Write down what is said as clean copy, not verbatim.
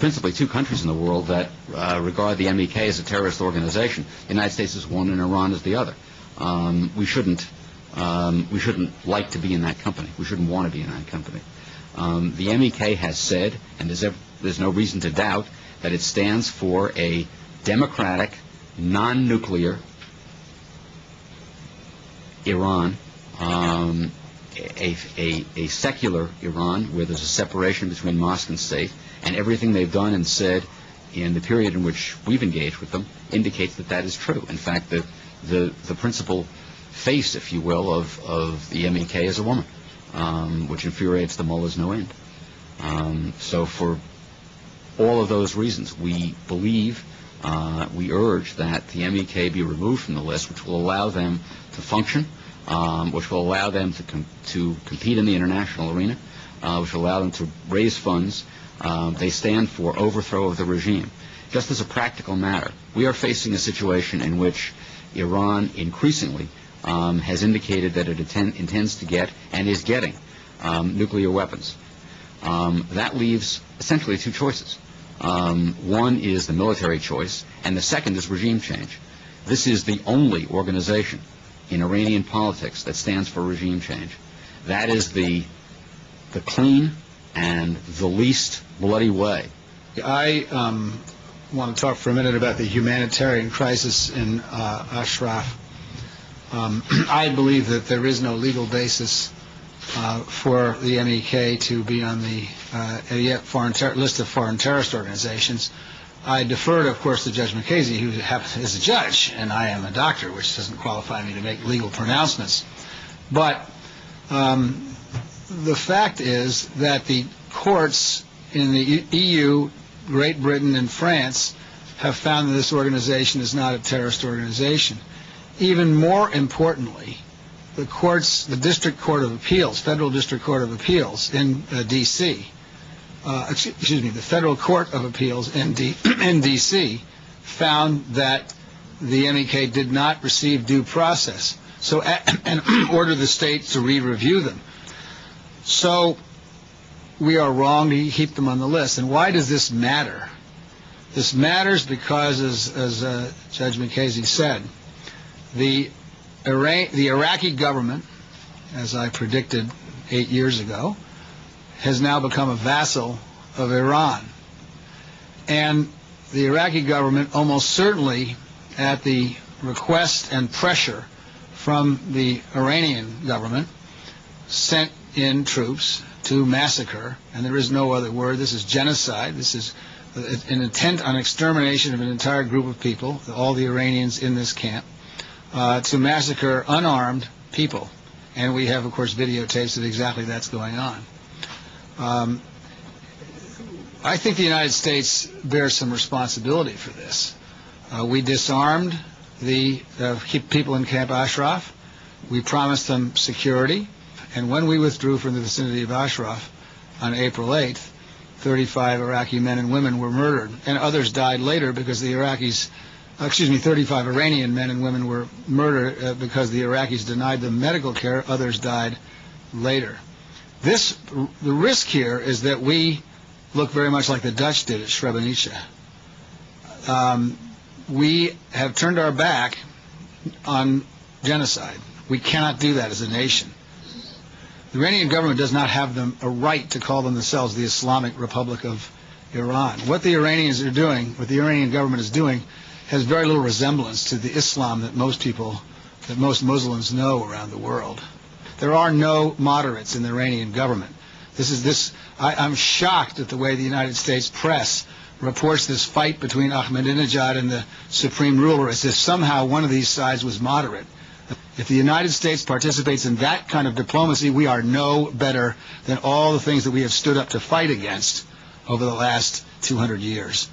principally two countries in the world that regard the MEK as a terrorist organization. The United States is one and Iran is the other. We shouldn't like to be in that company. We shouldn't want to be in that company. The MEK has said, and there's no reason to doubt, that it stands for a democratic, non-nuclear Iran, a secular Iran where there's a separation between mosque and state, and everything they've done and said in the period in which we've engaged with them indicates that that is true. In fact, the principal face, if you will, of the MEK is a woman, which infuriates the mullahs no end. So for all of those reasons, we believe, we urge that the MEK be removed from the list, which will allow them to function, which will allow them to compete in the international arena, which will allow them to raise funds. They stand for overthrow of the regime. Just as a practical matter, we are facing a situation in which Iran increasingly has indicated that it intends to get and is getting nuclear weapons. That leaves essentially two choices. One is the military choice, and the second is regime change. This is the only organization in Iranian politics that stands for regime change. That is the clean and the least bloody way. I want to talk for a minute about the humanitarian crisis in Ashraf. I believe that there is no legal basis for the MEK to be on the list of foreign terrorist organizations. I defer, of course, to Judge Mookasey, who is a judge, and I am a doctor, which doesn't qualify me to make legal pronouncements. But the fact is that the courts in the EU, Great Britain, and France have found that this organization is not a terrorist organization. Even more importantly, the courts, the District Court of Appeals, Federal District Court of Appeals in D.C., excuse me, the Federal Court of Appeals in D.C. found that the MEK did not receive due process, so and ordered the state to re-review them. So we are wrong to keep them on the list. And why does this matter? This matters because, as Judge Mookasey said, the Iraqi government, as I predicted 8 years ago, has now become a vassal of Iran. And the Iraqi government, almost certainly at the request and pressure from the Iranian government, sent in troops to massacre, and there is no other word, this is genocide, this is an intent on extermination of an entire group of people, all the Iranians in this camp, to massacre unarmed people. And we have, of course, videotapes of exactly that's going on. I think the United States bears some responsibility for this. We disarmed the people in Camp Ashraf. We promised them security. And when we withdrew from the vicinity of Ashraf on April 8th, 35 Iraqi men and women were murdered, and others died later because the Iraqis, 35 Iranian men and women were murdered because the Iraqis denied them medical care. Others died later. The risk here is that we look very much like the Dutch did at Srebrenica. We have turned our back on genocide. We cannot do that as a nation. The Iranian government does not have a right to call themselves the Islamic Republic of Iran. What the Iranians are doing, what the Iranian government is doing, has very little resemblance to the Islam that most Muslims know around the world. There are no moderates in the Iranian government. I'm shocked at the way the United States press reports this fight between Ahmadinejad and the supreme ruler as if somehow one of these sides was moderate. If the United States participates in that kind of diplomacy, we are no better than all the things that we have stood up to fight against over the last 200 years.